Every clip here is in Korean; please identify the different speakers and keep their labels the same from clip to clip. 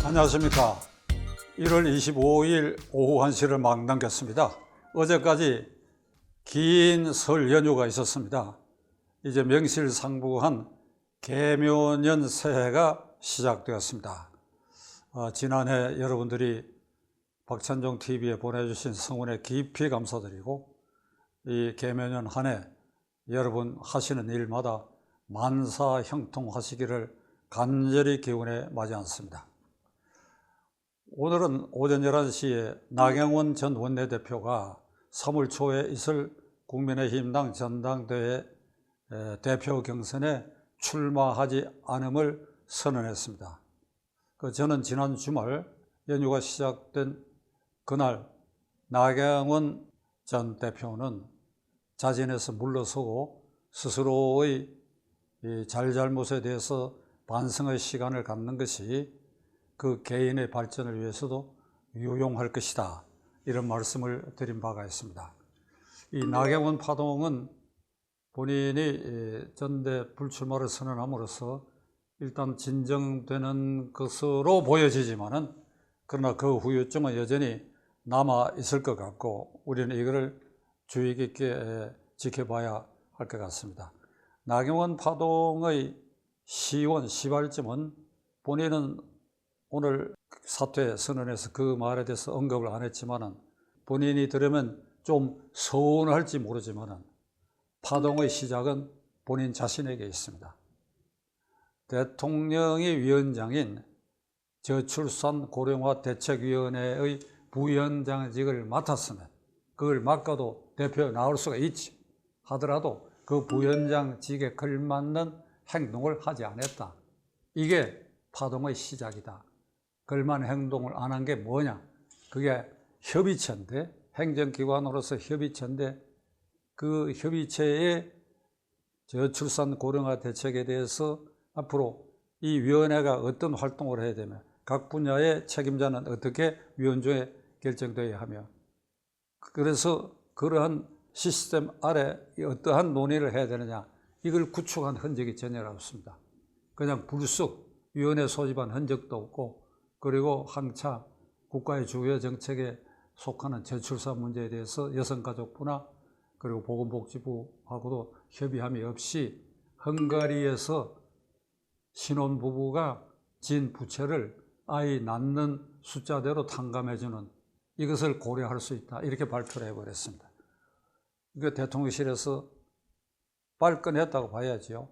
Speaker 1: 안녕하십니까. 1월 25일 오후 1시를 막 남겼습니다. 어제까지 긴 설 연휴가 있었습니다. 이제 명실상부한 개묘년 새해가 시작되었습니다. 지난해 여러분들이 박찬종 TV에 보내주신 성원에 깊이 감사드리고, 이 개묘년 한 해 여러분 하시는 일마다 만사형통하시기를 간절히 기원해 마지 않습니다. 오늘은 오전 11시에 나경원 전 원내대표가 3월 초에 있을 국민의힘당 전당대회 대표 경선에 출마하지 않음을 선언했습니다. 저는 지난 주말 연휴가 시작된 그날 나경원 전 대표는 자진해서 물러서고 스스로의 잘잘못에 대해서 반성의 시간을 갖는 것이 그 개인의 발전을 위해서도 유용할 것이다, 이런 말씀을 드린 바가 있습니다. 이 나경원 파동은 본인이 전대 불출마를 선언함으로써 일단 진정되는 것으로 보여지지만은, 그러나 그 후유증은 여전히 남아 있을 것 같고, 우리는 이거를 주의 깊게 지켜봐야 할 것 같습니다. 나경원 파동의 시발점은 본인은 오늘 사퇴 선언에서 그 말에 대해서 언급을 안 했지만은, 본인이 들으면 좀 서운할지 모르지만은 파동의 시작은 본인 자신에게 있습니다. 대통령이 위원장인 저출산 고령화 대책위원회의 부위원장직을 맡았으면 그걸 맡아도 대표에 나올 수가 있지 하더라도 그 부위원장직에 걸맞는 행동을 하지 않았다. 이게 파동의 시작이다. 걸맞는 행동을 안 한 게 뭐냐? 그게 협의체인데, 행정기관으로서 협의체인데, 그 협의체의 저출산 고령화 대책에 대해서 앞으로 이 위원회가 어떤 활동을 해야 되며 각 분야의 책임자는 어떻게 위원회에 결정되어야 하며, 그래서 그러한 시스템 아래 어떠한 논의를 해야 되느냐, 이걸 구축한 흔적이 전혀 없습니다. 그냥 불쑥 위원회 소집한 흔적도 없고, 그리고 한차 국가의 주요 정책에 속하는 저출산 문제에 대해서 여성가족부나 그리고 보건복지부하고도 협의함이 없이 헝가리에서 신혼부부가 진 부채를 아이 낳는 숫자대로 탕감해주는, 이것을 고려할 수 있다, 이렇게 발표를 해버렸습니다. 이거 대통령실에서 발끈했다고 봐야죠.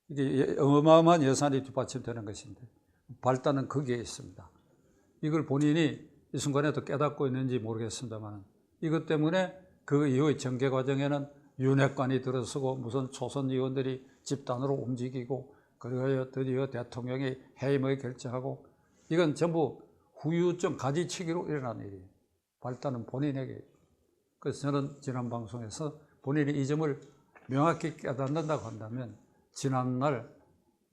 Speaker 1: 이게 어마어마한 예산이 뒷받침되는 것인데 발단은 거기에 있습니다. 이걸 본인이 이 순간에도 깨닫고 있는지 모르겠습니다만, 이것 때문에 그 이후의 전개 과정에는 윤핵관이 들어서고 무슨 초선 의원들이 집단으로 움직이고, 그리고 드디어 대통령이 해임을 결정하고, 이건 전부 후유증 가지치기로 일어난 일이에요. 발단은 본인에게. 그래서 저는 지난 방송에서 본인이 이 점을 명확히 깨닫는다고 한다면 지난날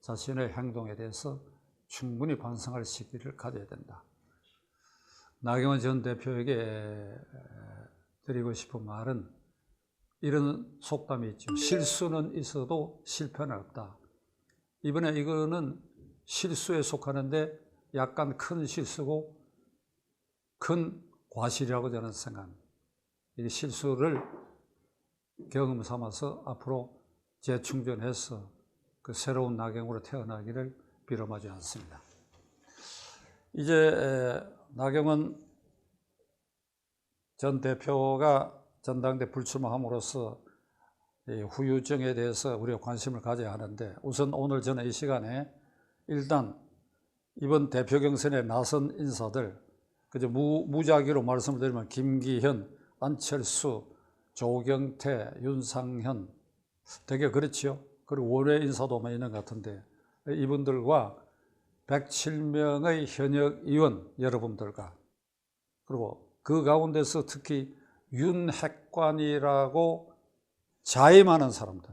Speaker 1: 자신의 행동에 대해서 충분히 반성할 시기를 가져야 된다. 나경원 전 대표에게 드리고 싶은 말은 이런 속담이 있죠. 실수는 있어도 실패는 없다. 이번에 이거는 실수에 속하는데 약간 큰 실수고 큰 과실이라고 저는 생각합니다. 이 실수를 경험 삼아서 앞으로 재충전해서 그 새로운 나경으로 태어나기를 빌어마지 않습니다. 이제 나경원 전 대표가 전당대 불출마함으로써 후유증에 대해서 우리가 관심을 가져야 하는데, 우선 오늘 저는 이 시간에 일단 이번 대표 경선에 나선 인사들, 그저 무작위로 말씀을 드리면 김기현, 안철수, 조경태, 윤상현, 되게 그렇지요. 그리고 원외 인사도 많이 있는 것 같은데, 이분들과 107명의 현역 의원 여러분들과, 그리고 그 가운데서 특히 윤핵관이라고 자임하는 사람들,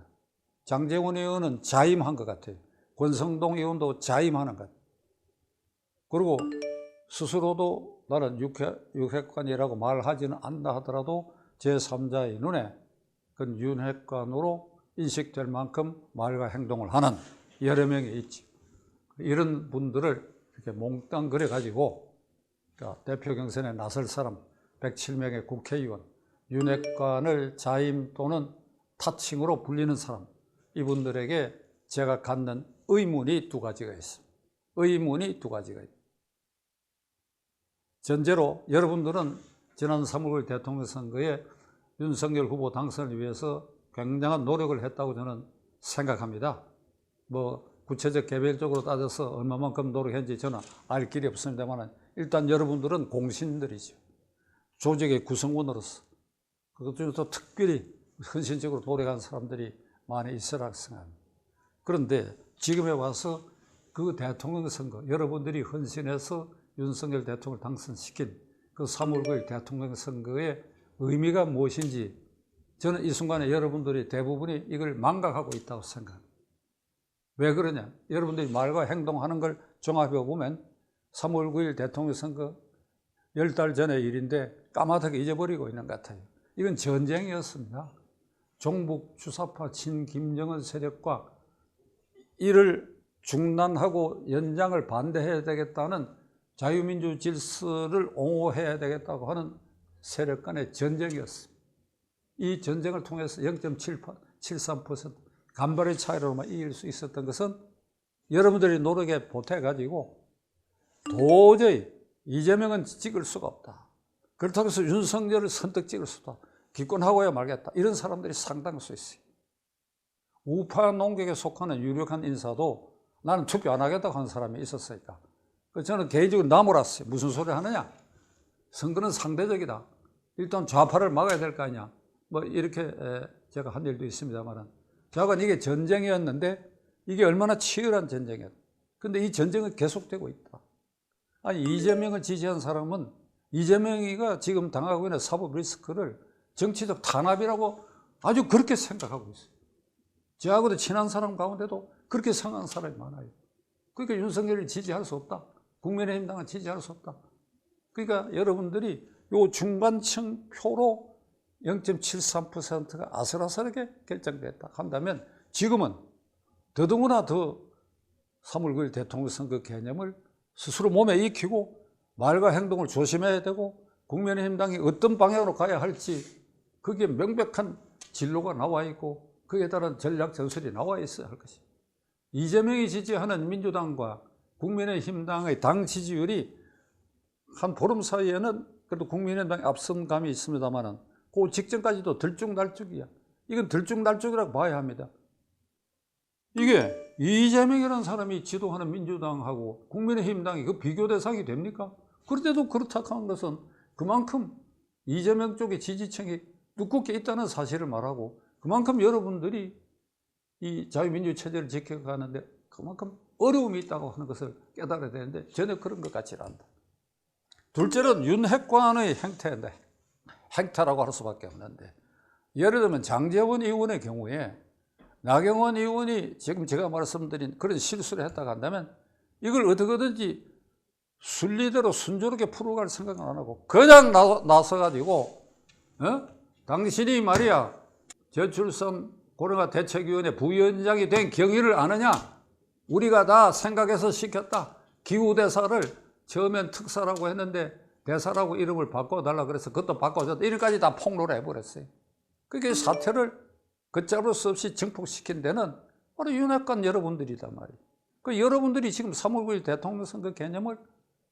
Speaker 1: 장제원 의원은 자임한 것 같아요. 권성동 의원도 자임하는 것 같아요. 그리고 스스로도 나는 윤핵관이라고 말하지는 않나 하더라도 제3자의 눈에 그건 윤핵관으로 인식될 만큼 말과 행동을 하는 여러 명이 있지. 이런 분들을 이렇게 몽땅 그려가지고 그러니까 대표 경선에 나설 사람 107명의 국회의원, 윤핵관을 자임 또는 타칭으로 불리는 사람, 이분들에게 제가 갖는 의문이 두 가지가 있습니다. 의문이 두 가지가 있습니다. 전제로 여러분들은 지난 3월 대통령 선거에 윤석열 후보 당선을 위해서 굉장한 노력을 했다고 저는 생각합니다. 뭐 구체적 개별적으로 따져서 얼마만큼 노력했는지 저는 알 길이 없습니다만 일단 여러분들은 공신들이죠. 조직의 구성원으로서 그것 중에서 특별히 헌신적으로 노력한 사람들이 많이 있으라고 생각합니다. 그런데 지금에 와서 그 대통령 선거, 여러분들이 헌신해서 윤석열 대통령을 당선시킨 그 3월 9일 대통령 선거의 의미가 무엇인지 저는 이 순간에 여러분들이 대부분이 이걸 망각하고 있다고 생각합니다. 왜 그러냐? 여러분들이 말과 행동하는 걸 종합해 보면 3월 9일 대통령 선거 10달 전의 일인데 까마득하게 잊어버리고 있는 것 같아요. 이건 전쟁이었습니다. 종북 주사파 친김정은 세력과 이를 중단하고 연장을 반대해야 되겠다는 자유민주 질서를 옹호해야 되겠다고 하는 세력 간의 전쟁이었습니다. 이 전쟁을 통해서 0.73% 간발의 차이로만 이길 수 있었던 것은 여러분들이 노력에 보태가지고 도저히 이재명은 찍을 수가 없다. 그렇다고 해서 윤석열을 선뜻 찍을 수도 없다. 기권하고야 말겠다. 이런 사람들이 상당수 있어요. 우파 농객에 속하는 유력한 인사도 나는 투표 안 하겠다고 하는 사람이 있었으니까. 저는 개인적으로 나몰랐어요. 무슨 소리 하느냐? 선거는 상대적이다. 일단 좌파를 막아야 될 거 아니야. 뭐 이렇게 제가 한 일도 있습니다만 저하고는 이게 전쟁이었는데 이게 얼마나 치열한 전쟁이었다. 그런데 이 전쟁은 계속되고 있다. 아니 이재명을 지지한 사람은 이재명이가 지금 당하고 있는 사법 리스크를 정치적 탄압이라고 아주 그렇게 생각하고 있어요. 저하고도 친한 사람 가운데도 그렇게 생각하는 사람이 많아요. 그러니까 윤석열을 지지할 수 없다. 국민의힘당은 지지할 수 없다. 그러니까 여러분들이 요 중반층 표로 0.73%가 아슬아슬하게 결정됐다 한다면 지금은 더더구나 더 3월 9일 대통령 선거 개념을 스스로 몸에 익히고 말과 행동을 조심해야 되고 국민의힘당이 어떤 방향으로 가야 할지 그게 명백한 진로가 나와 있고 그에 따른 전략 전술이 나와 있어야 할 것이다. 이재명이 지지하는 민주당과 국민의힘당의 당 지지율이 한 보름 사이에는 그래도 국민의당이 앞선 감이 있습니다만 그 직전까지도 들쭉날쭉이야. 이건 들쭉날쭉이라고 봐야 합니다. 이게 이재명이라는 사람이 지도하는 민주당하고 국민의힘당이 그 비교 대상이 됩니까? 그런데도 그렇다고 하는 것은 그만큼 이재명 쪽의 지지층이 두껍게 있다는 사실을 말하고 그만큼 여러분들이 이 자유민주 체제를 지켜가는데 그만큼 어려움이 있다고 하는 것을 깨달아야 되는데 전혀 그런 것 같지 않다. 둘째는 윤핵관의 행태인데 행태라고 할 수밖에 없는데 예를 들면 장제원 의원의 경우에 나경원 의원이 지금 제가 말씀드린 그런 실수를 했다고 한다면 이걸 어떻게든지 순리대로 순조롭게 풀어갈 생각은 안 하고 그냥 나서가지고 당신이 말이야 저출산 고령화 대책위원회 부위원장이 된 경위를 아느냐? 우리가 다 생각해서 시켰다. 기후대사를 처음엔 특사라고 했는데 대사라고 이름을 바꿔달라 그래서 그것도 바꿔줬다. 이렇게까지 다 폭로를 해버렸어요. 그게 사태를 걷잡을 수 없이 증폭시킨 데는 바로 윤핵관 여러분들이단 말이에요. 그 여러분들이 지금 3월 9일 대통령 선거 개념을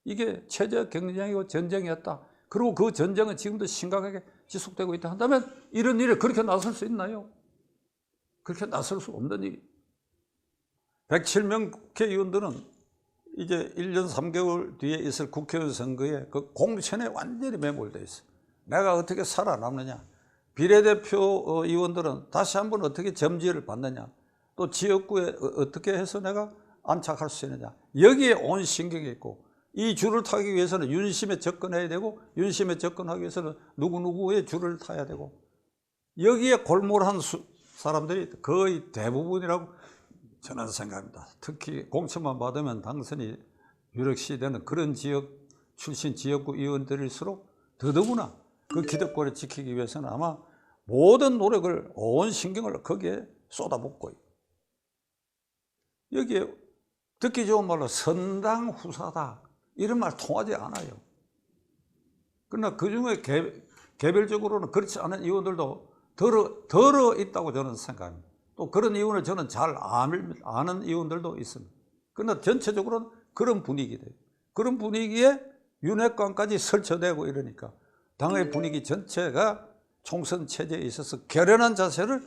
Speaker 1: 이게 체제 경쟁이고 전쟁이었다. 그리고 그 전쟁은 지금도 심각하게 지속되고 있다 한다면 이런 일에 그렇게 나설 수 있나요? 그렇게 나설 수 없는 일이. 107명 국회의원들은 이제 1년 3개월 뒤에 있을 국회의원 선거에 그 공천에 완전히 매몰되어 있어요. 내가 어떻게 살아남느냐. 비례대표 의원들은 다시 한번 어떻게 점지를 받느냐. 또 지역구에 어떻게 해서 내가 안착할 수 있느냐. 여기에 온 신경이 있고 이 줄을 타기 위해서는 윤심에 접근해야 되고 윤심에 접근하기 위해서는 누구누구의 줄을 타야 되고 여기에 골몰한 사람들이 거의 대부분이라고 저는 생각합니다. 특히 공천만 받으면 당선이 유력시 되는 그런 지역 출신 지역구 의원들일수록 더더구나 그 기득권을 지키기 위해서는 아마 모든 노력을 온 신경을 거기에 쏟아붓고 여기에 듣기 좋은 말로 선당후사다 이런 말 통하지 않아요. 그러나 그중에 개별적으로는 그렇지 않은 의원들도 덜어 있다고 저는 생각합니다. 또 그런 의원을 저는 잘 아는 의원들도 있습니다. 그러나 전체적으로는 그런 분위기예요. 그런 분위기에 윤핵관까지 설쳐되고 이러니까 당의 분위기 전체가 총선 체제에 있어서 결연한 자세를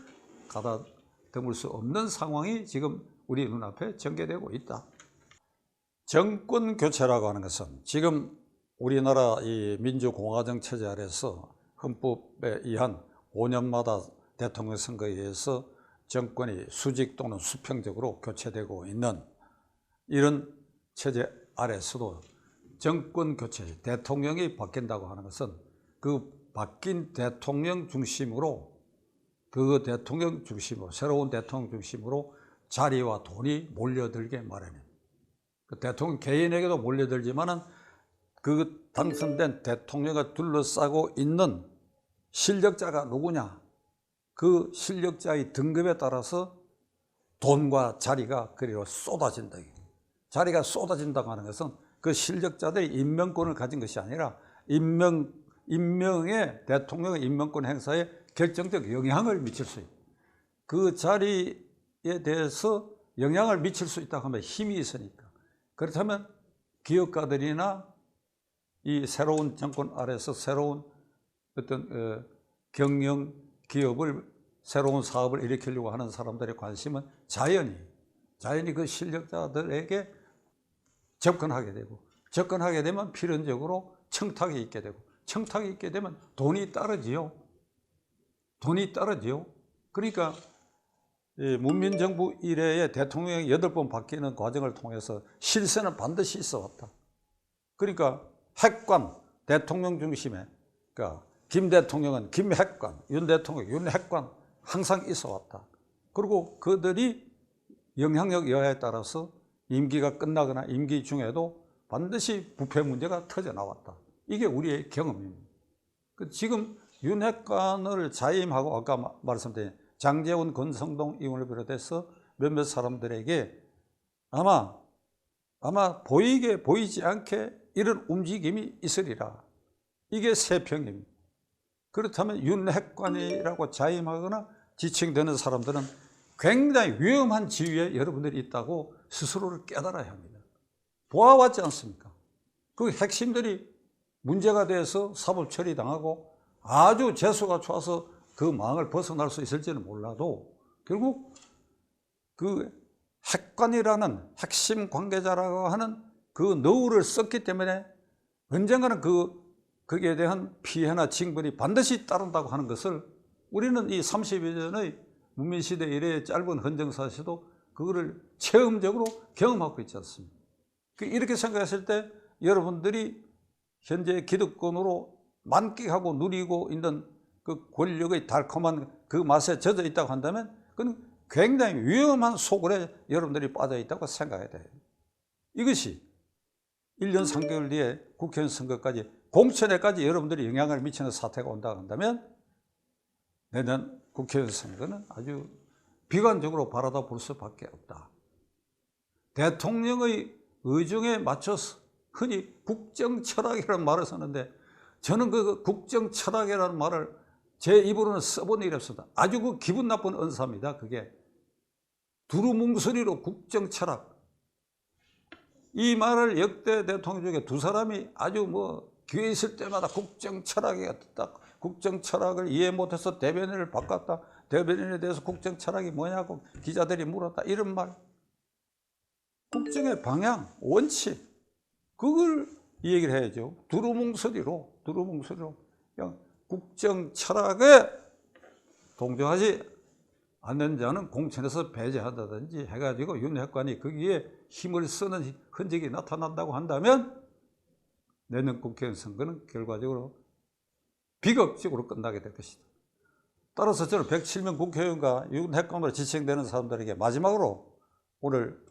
Speaker 1: 가다듬을 수 없는 상황이 지금 우리 눈앞에 전개되고 있다. 정권 교체라고 하는 것은 지금 우리나라 이 민주공화정 체제 아래서 헌법에 의한 5년마다 대통령 선거에 의해서 정권이 수직 또는 수평적으로 교체되고 있는 이런 체제 아래서도 정권 교체, 대통령이 바뀐다고 하는 것은 그 바뀐 대통령 중심으로 새로운 대통령 중심으로 자리와 돈이 몰려들게 마련입니다. 그 대통령 개인에게도 몰려들지만은 그 당선된 대통령을 둘러싸고 있는 실력자가 누구냐, 그 실력자의 등급에 따라서 돈과 자리가 그리로 쏟아진다. 자리가 쏟아진다고 하는 것은 그 실력자들이 임명권을 가진 것이 아니라 임명의 대통령의 임명권 행사에 결정적 영향을 미칠 수 있다. 그 자리에 대해서 영향을 미칠 수 있다고 하면 힘이 있으니까. 그렇다면 기업가들이나 이 새로운 정권 아래서 새로운 어떤 경영 기업을 새로운 사업을 일으키려고 하는 사람들의 관심은 자연히 그 실력자들에게 접근하게 되고, 접근하게 되면 필연적으로 청탁이 있게 되고, 청탁이 있게 되면 돈이 따르지요. 그러니까 문민정부 이래에 대통령이 8번 바뀌는 과정을 통해서 실세는 반드시 있어 왔다. 그러니까 핵관, 대통령 중심에, 그러니까 김 대통령은 김핵관, 윤 대통령 윤핵관 항상 있어 왔다. 그리고 그들이 영향력 여하에 따라서 임기가 끝나거나 임기 중에도 반드시 부패 문제가 터져 나왔다. 이게 우리의 경험입니다. 지금 윤핵관을 자임하고 아까 말씀드린 장제원, 권성동 의원을 비롯해서 몇몇 사람들에게 아마 보이지 않게 이런 움직임이 있으리라. 이게 세평입니다. 그렇다면 윤핵관이라고 자임하거나 지칭되는 사람들은 굉장히 위험한 지위에 여러분들이 있다고 스스로를 깨달아야 합니다. 보아왔지 않습니까? 그 핵심들이 문제가 돼서 사법 처리당하고 아주 재수가 좋아서 그 망을 벗어날 수 있을지는 몰라도 결국 그 핵관이라는 핵심 관계자라고 하는 그 너울을 썼기 때문에 언젠가는 거기에 대한 피해나 징벌이 반드시 따른다고 하는 것을 우리는 이 30여 년의 문민시대 이래의 짧은 헌정사에서도 그거를 체험적으로 경험하고 있지 않습니까? 이렇게 생각했을 때 여러분들이 현재 기득권으로 만끽하고 누리고 있는 그 권력의 달콤한 그 맛에 젖어 있다고 한다면 그건 굉장히 위험한 소굴에 여러분들이 빠져 있다고 생각해야 돼요. 이것이 1년 3개월 뒤에 국회의원 선거까지 공천에까지 여러분들이 영향을 미치는 사태가 온다고 한다면 내년 국회의원 선거는 아주 비관적으로 바라다 볼 수밖에 없다. 대통령의 의중에 맞춰서 흔히 국정철학이라는 말을 쓰는데 저는 그 국정철학이라는 말을 제 입으로는 써본 일이 없습니다. 아주 그 기분 나쁜 언사입니다. 그게 두루뭉술이로 국정철학. 이 말을 역대 대통령 중에 두 사람이 아주 기회 있을 때마다 국정철학이 딱 국정철학을 이해 못해서 대변인을 바꿨다. 대변인에 대해서 국정철학이 뭐냐고 기자들이 물었다. 이런 말. 국정의 방향, 원칙. 그걸 이 얘기를 해야죠. 두루뭉술이로 그냥 국정철학에 동조하지 않는 자는 공천에서 배제한다든지 해가지고 윤핵관이 거기에 힘을 쓰는 흔적이 나타난다고 한다면 내년 국회의원 선거는 결과적으로 비극적으로 끝나게 될 것이다. 따라서 저는 107명 국회의원과 윤핵관으로 지칭되는 사람들에게 마지막으로 오늘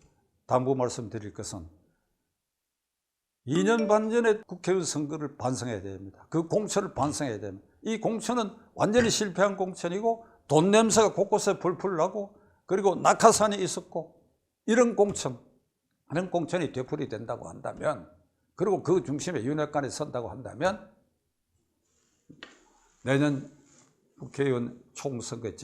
Speaker 1: 당부 말씀드릴 것은 2년 반 전에 국회의원 선거를 반성해야 됩니다. 그 공천을 반성해야 됩니다. 이 공천은 완전히 실패한 공천이고 돈 냄새가 곳곳에 풀풀 나고 그리고 낙하산이 있었고 이런 공천, 많은 공천이 되풀이된다고 한다면, 그리고 그 중심에 윤핵관이 선다고 한다면 내년 국회의원 총선거의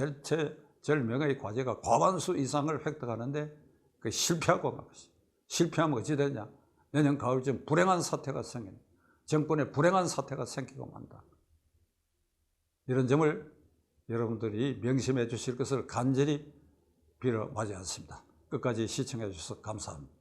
Speaker 1: 절명의 과제가 과반수 이상을 획득하는데 그 실패하고 말 것이죠. 실패하면 어찌 되냐? 내년 가을쯤 불행한 사태가 생기는, 정권의 불행한 사태가 생기고 만다. 이런 점을 여러분들이 명심해 주실 것을 간절히 빌어 마지 않습니다. 끝까지 시청해 주셔서 감사합니다.